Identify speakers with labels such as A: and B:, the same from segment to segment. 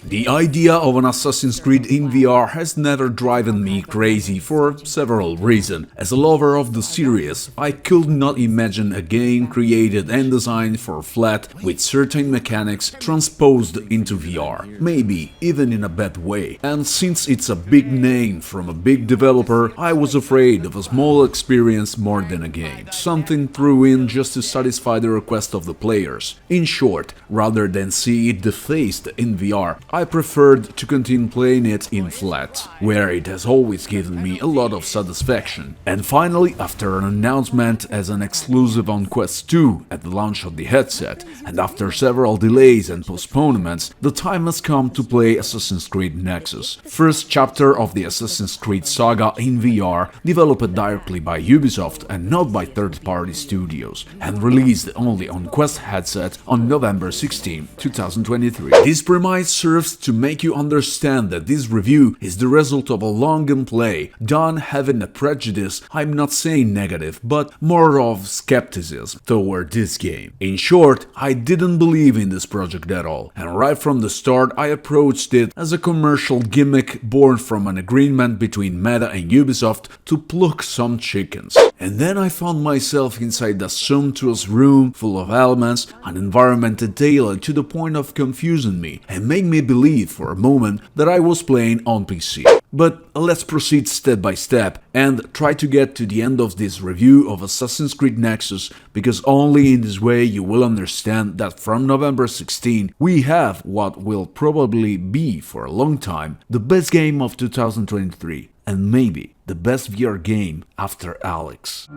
A: The idea of an Assassin's Creed in VR has never driven me crazy for several reasons. As a lover of the series, I could not imagine a game created and designed for flat with certain mechanics transposed into VR, maybe even in a bad way. And since it's a big name from a big developer, I was afraid of a small experience more than a game. Something threw in just to satisfy the request of the players. In short, rather than see it defaced in VR, I preferred to continue playing it in flat, where it has always given me a lot of satisfaction. And finally, after an announcement as an exclusive on Quest 2 at the launch of the headset, and after several delays and postponements, the time has come to play Assassin's Creed Nexus, first chapter of the Assassin's Creed saga in VR, developed directly by Ubisoft and not by third-party studios, and released only on Quest headset on November 16, 2023. This premise serves to make you understand that this review is the result of a long gameplay, done having a prejudice, I'm not saying negative, but more of skepticism toward this game. In short, I didn't believe in this project at all, and right from the start I approached it as a commercial gimmick born from an agreement between Meta and Ubisoft to pluck some chickens. And then I found myself inside a sumptuous room full of elements, an environment detailed to the point of confusing me and made me believe for a moment that I was playing on PC. But let's proceed step by step and try to get to the end of this review of Assassin's Creed Nexus, because only in this way you will understand that from November 16 we have what will probably be for a long time the best game of 2023 and maybe the best VR game after Alyx.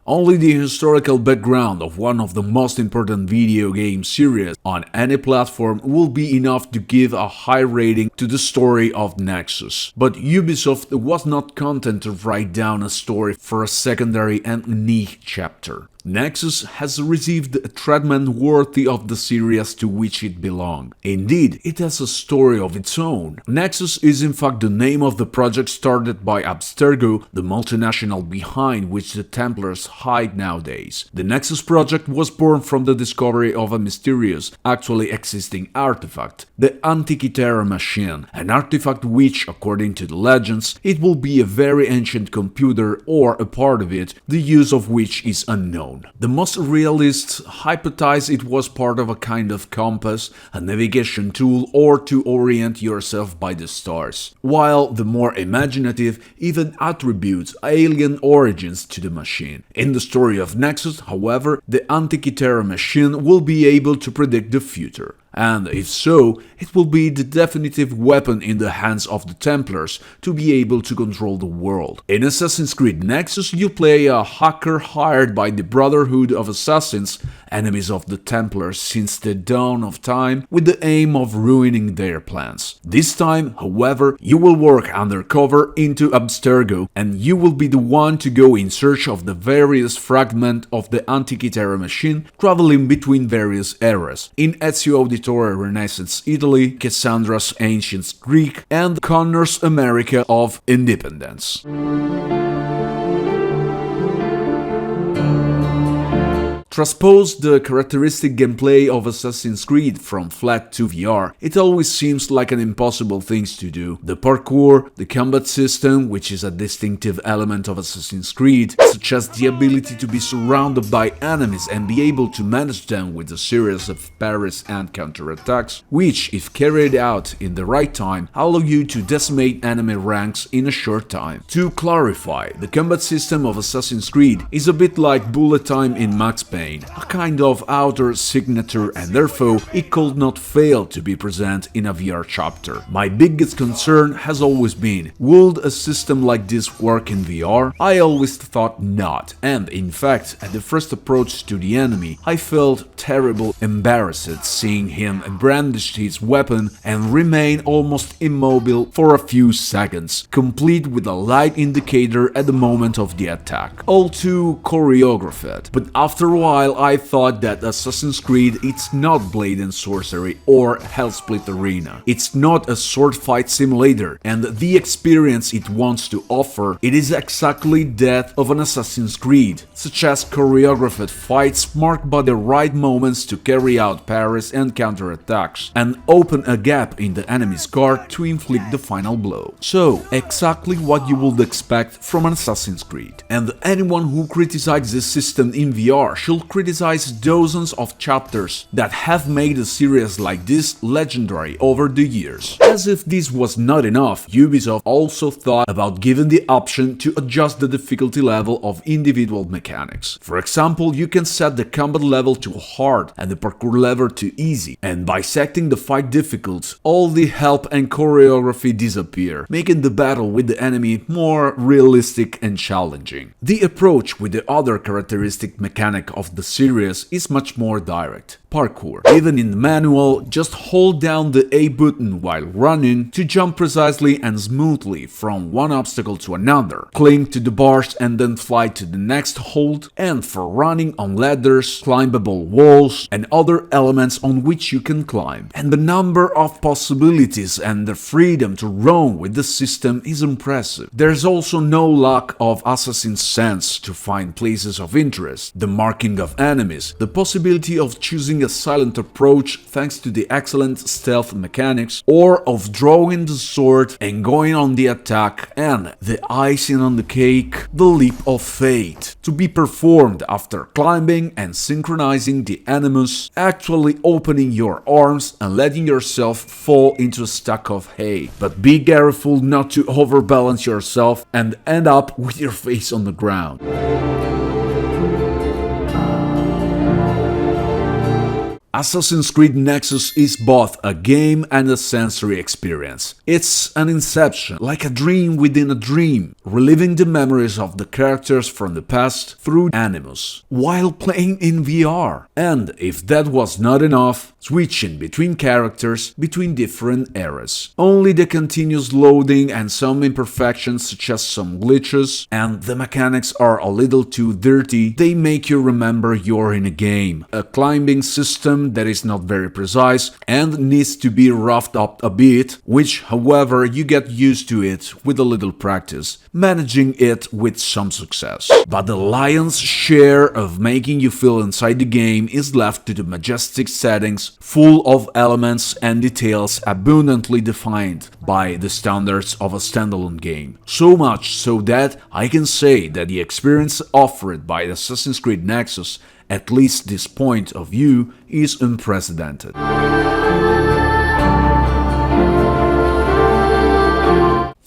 A: Only the historical background of one of the most important video game series on any platform will be enough to give a high rating to the story of Nexus. But Ubisoft was not content to write down a story for a secondary and unique chapter. Nexus has received a treatment worthy of the series to which it belongs. Indeed, it has a story of its own. Nexus is in fact the name of the project started by Abstergo, the multinational behind which the Templars hide nowadays. The Nexus project was born from the discovery of a mysterious, actually existing artifact, the Antikythera machine, an artifact which, according to the legends, it will be a very ancient computer or a part of it, the use of which is unknown. The most realists hypothesize it was part of a kind of compass, a navigation tool, or to orient yourself by the stars, while the more imaginative even attributes alien origins to the machine. In the story of Nexus, however, the Antikythera machine will be able to predict the future. And if so, it will be the definitive weapon in the hands of the Templars to be able to control the world. In Assassin's Creed Nexus, you play a hacker hired by the Brotherhood of Assassins, enemies of the Templars since the dawn of time, with the aim of ruining their plans. This time, however, you will work undercover into Abstergo, and you will be the one to go in search of the various fragments of the Antikythera machine, traveling between various eras. In Ezio Auditore Renaissance Italy, Cassandra's Ancient Greek, and Connor's America of Independence. Transpose the characteristic gameplay of Assassin's Creed from flat to VR, it always seems like an impossible thing to do. The parkour, the combat system, which is a distinctive element of Assassin's Creed, such as the ability to be surrounded by enemies and be able to manage them with a series of parries and counterattacks, which, if carried out in the right time, allow you to decimate enemy ranks in a short time. To clarify, the combat system of Assassin's Creed is a bit like bullet time in Max Payne, a kind of outer signature, and therefore it could not fail to be present in a VR chapter. My biggest concern has always been, would a system like this work in VR? I always thought not, and in fact, at the first approach to the enemy, I felt terribly embarrassed seeing him brandish his weapon and remain almost immobile for a few seconds, complete with a light indicator at the moment of the attack. All too choreographed, but after a while while I thought that Assassin's Creed it's not blade and sorcery or Hellsplit Arena. It's not a sword fight simulator, and the experience it wants to offer, it is exactly that of an Assassin's Creed, such as choreographed fights marked by the right moments to carry out parries and counterattacks, and open a gap in the enemy's guard to inflict the final blow. So, exactly what you would expect from an Assassin's Creed. And anyone who criticizes this system in VR should criticize dozens of chapters that have made a series like this legendary over the years. As if this was not enough, Ubisoft also thought about giving the option to adjust the difficulty level of individual mechanics. For example, you can set the combat level to hard and the parkour level to easy, and by setting the fight difficult, all the help and choreography disappear, making the battle with the enemy more realistic and challenging. The approach with the other characteristic mechanic of the series is much more direct. Parkour. Even in the manual, just hold down the A button while running to jump precisely and smoothly from one obstacle to another. Cling to the bars and then fly to the next hold, and for running on ladders, climbable walls, and other elements on which you can climb. And the number of possibilities and the freedom to roam with the system is impressive. There's also no lack of assassin sense to find places of interest, the marking of enemies, the possibility of choosing a silent approach thanks to the excellent stealth mechanics, or of drawing the sword and going on the attack, and the icing on the cake, the leap of fate, to be performed after climbing and synchronizing the animus, actually opening your arms and letting yourself fall into a stack of hay. But be careful not to overbalance yourself and end up with your face on the ground. Assassin's Creed Nexus is both a game and a sensory experience. It's an inception, like a dream within a dream, reliving the memories of the characters from the past through Animus, while playing in VR. And if that was not enough, switching between characters between different eras. Only the continuous loading and some imperfections such as some glitches and the mechanics are a little too dirty, they make you remember you're in a game. A climbing system that is not very precise and needs to be roughed up a bit, which however you get used to it with a little practice, managing it with some success. But the lion's share of making you feel inside the game is left to the majestic settings full of elements and details abundantly defined by the standards of a standalone game. So much so that I can say that the experience offered by Assassin's Creed Nexus, at least this point of view, is unprecedented.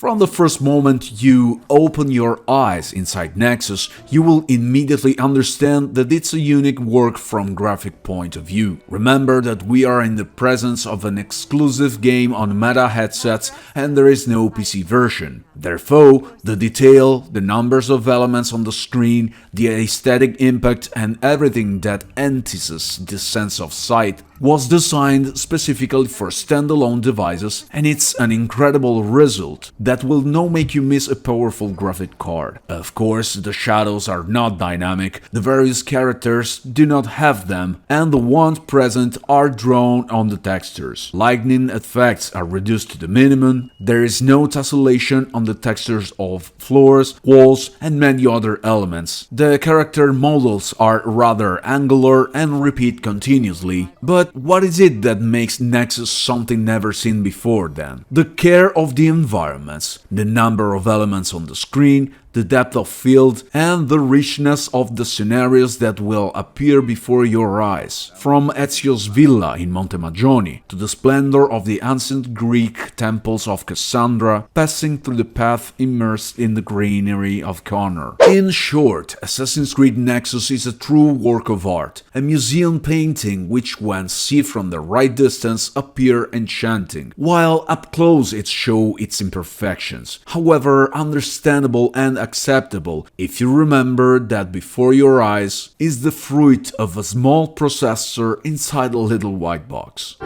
A: From the first moment you open your eyes inside Nexus, you will immediately understand that it's a unique work from graphic point of view. Remember that we are in the presence of an exclusive game on Meta headsets and there is no PC version. Therefore, the detail, the numbers of elements on the screen, the aesthetic impact and everything that entices the sense of sight was designed specifically for standalone devices, and it's an incredible result that will not make you miss a powerful graphic card. Of course, the shadows are not dynamic, the various characters do not have them, and the ones present are drawn on the textures. Lightning effects are reduced to the minimum, there is no tessellation on the textures of floors, walls, and many other elements. The character models are rather angular and repeat continuously, but what is it that makes Nexus something never seen before then? The care of the environments, the number of elements on the screen, the depth of field, and the richness of the scenarios that will appear before your eyes. From Ezio's villa in Montemagioni to the splendor of the ancient Greek temples of Cassandra, passing through the path immersed in the greenery of Connor. In short, Assassin's Creed Nexus is a true work of art, a museum painting which when seen from the right distance appear enchanting, while up close it shows its imperfections, however understandable and acceptable if you remember that before your eyes is the fruit of a small processor inside a little white box.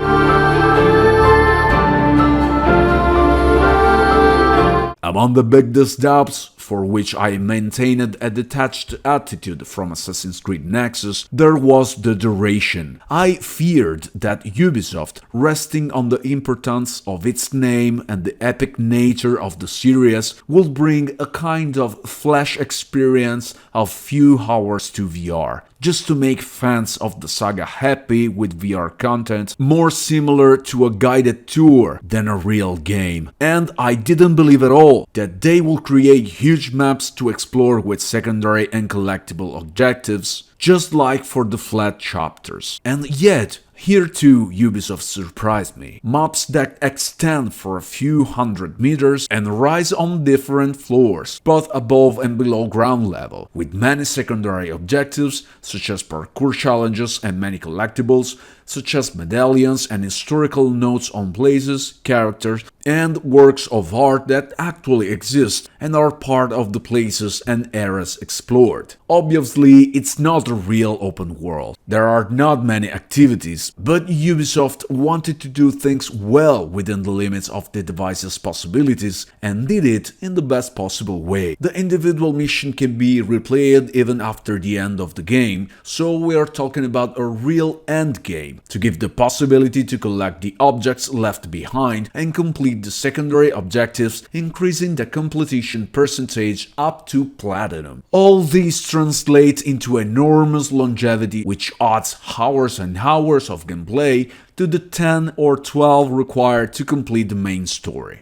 A: Among the biggest doubts, for which I maintained a detached attitude from Assassin's Creed Nexus, there was the duration. I feared that Ubisoft, resting on the importance of its name and the epic nature of the series, would bring a kind of flash experience of few hours to VR, just to make fans of the saga happy with VR content more similar to a guided tour than a real game. And I didn't believe at all that they will create huge maps to explore with secondary and collectible objectives, just like for the flat chapters. And yet, here too, Ubisoft surprised me. Maps that extend for a few hundred meters and rise on different floors, both above and below ground level, with many secondary objectives, such as parkour challenges and many collectibles, such as medallions and historical notes on places, characters, and works of art that actually exist and are part of the places and eras explored. Obviously, it's not a real open world. There are not many activities, but Ubisoft wanted to do things well within the limits of the device's possibilities and did it in the best possible way. The individual mission can be replayed even after the end of the game, so we are talking about a real end game, to give the possibility to collect the objects left behind and complete the secondary objectives, increasing the completion percentage up to platinum. All these translate into enormous longevity, which adds hours and hours of gameplay to the 10 or 12 required to complete the main story.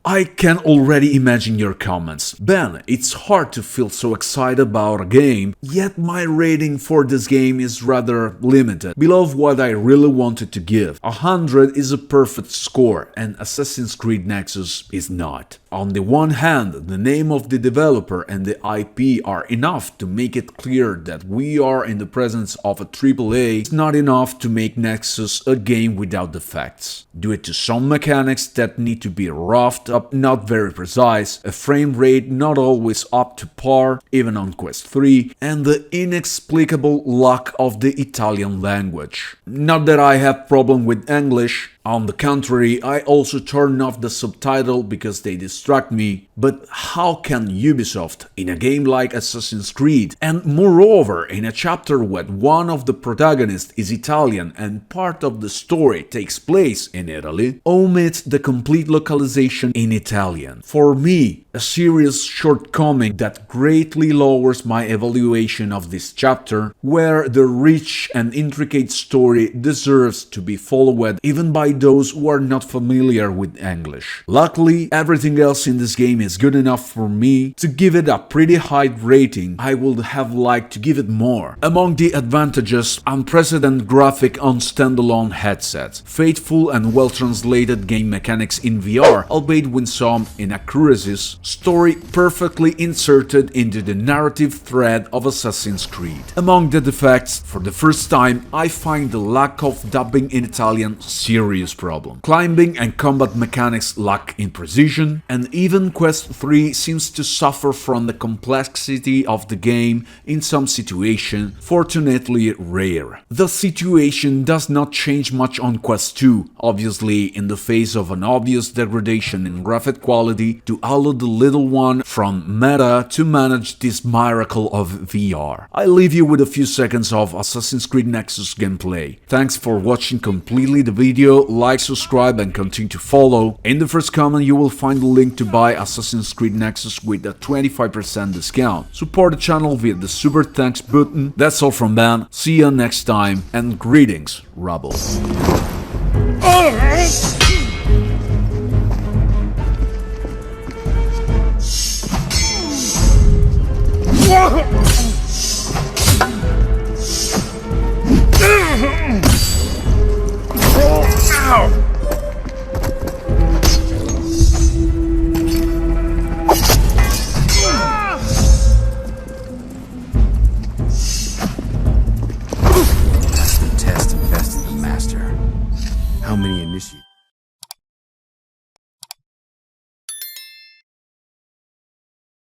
A: I can already imagine your comments. Ben, it's hard to feel so excited about a game, yet my rating for this game is rather limited, below what I really wanted to give. 100 is a perfect score, and Assassin's Creed Nexus is not. On the one hand, the name of the developer and the IP are enough to make it clear that we are in the presence of a AAA. It's not enough to make Nexus a game without defects, due to some mechanics that need to be roughed up, not very precise, a frame rate not always up to par, even on Quest 3, and the inexplicable lack of the Italian language. Not that I have problem with English. On the contrary, I also turn off the subtitle because they distract me, but how can Ubisoft, in a game like Assassin's Creed, and moreover in a chapter where one of the protagonists is Italian and part of the story takes place in Italy, omit the complete localization in Italian? For me, a serious shortcoming that greatly lowers my evaluation of this chapter, where the rich and intricate story deserves to be followed even by those who are not familiar with English. Luckily, everything else in this game is good enough for me to give it a pretty high rating. I would have liked to give it more. Among the advantages, unprecedented graphic on standalone headsets, faithful and well-translated game mechanics in VR, albeit with some inaccuracies, story perfectly inserted into the narrative thread of Assassin's Creed. Among the defects, for the first time, I find the lack of dubbing in Italian serious problem. Climbing and combat mechanics lack in precision, and even Quest 3 seems to suffer from the complexity of the game in some situations, fortunately rare. The situation does not change much on Quest 2, obviously in the face of an obvious degradation in graphic quality to allow the little one from meta to manage this miracle of VR. I leave you with a few seconds of Assassin's Creed Nexus gameplay. Thanks for watching completely the video. Like, subscribe and continue to follow. In the first comment you will find the link to buy Assassin's Creed Nexus with a 25% discount. Support the channel via the super thanks button. That's all from Ben. See you next time and greetings, Rubble.
B: That's the test of best of the master. How many initiate?